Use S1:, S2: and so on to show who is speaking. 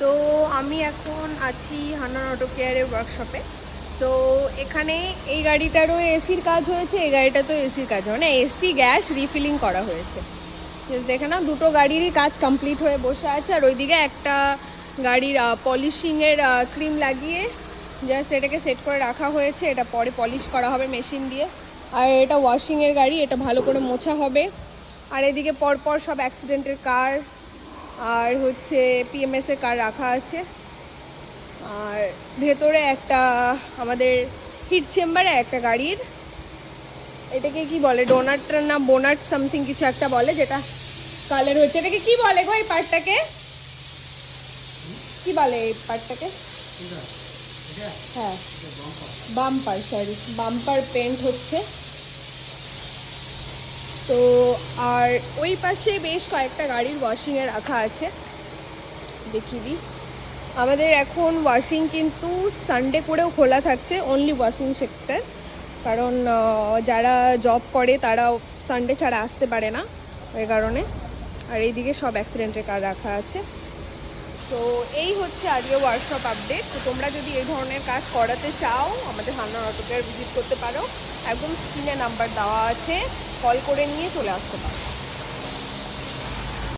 S1: তো আমি এখন আছি হান্নান অটো কেয়ারের ওয়ার্কশপে। তো এখানে এই গাড়িটারও এসির কাজ হয়েছে, এই গাড়িটাতেও এসির কাজ, মানে এসি গ্যাস রিফিলিং করা হয়েছে। দেখে না, দুটো গাড়িরই কাজ কমপ্লিট হয়ে বসে আছে। আর ওইদিকে একটা গাড়ির পলিশিংয়ের ক্রিম লাগিয়ে জাস্ট এটাকে সেট করে রাখা হয়েছে, এটা পরে পলিশ করা হবে মেশিন দিয়ে। আর এটা ওয়াশিংয়ের গাড়ি, এটা ভালো করে মোছা হবে। আর এদিকে পরপর সব অ্যাক্সিডেন্টের কার আর হচ্ছে পিএমএসের কার রাখা আছে। আর ভেতরে একটা আমাদের হিট চেম্বারে একটা গাড়ির, এটাকে কি বলে, ডোনাট না বোনাট সামথিং কিছু একটা বলে, যেটা কালার হচ্ছে। এটাকে কি বলে গো, এই পার্টটাকে কি বলে, এই পার্টটাকে? হ্যাঁ, বাম্পার, সরি, বাম্পার পেন্ট হচ্ছে। তো আর ওই পাশে বেশ কয়েকটা গাড়ির ওয়াশিংয়ে রাখা আছে, দেখিয়ে দিই। আমাদের এখন ওয়াশিং কিন্তু সানডে করেও খোলা থাকছে, অনলি ওয়াশিং সেক্টর, কারণ যারা জব করে তারা সানডে ছাড়া আসতে পারে না, ওই কারণে। আর এইদিকে সব অ্যাক্সিডেন্টের কার রাখা আছে। তো এই হচ্ছে আজকে ওয়ার্কশপ আপডেট। তো তোমরা যদি এই ধরনের কাজ করাতে চাও আমাদের হান্নান অটো কেয়ার ভিজিট করতে পারো, একদম স্ক্রিনে নাম্বার দেওয়া আছে, কল করে নিয়ে চলে আসতে পারো।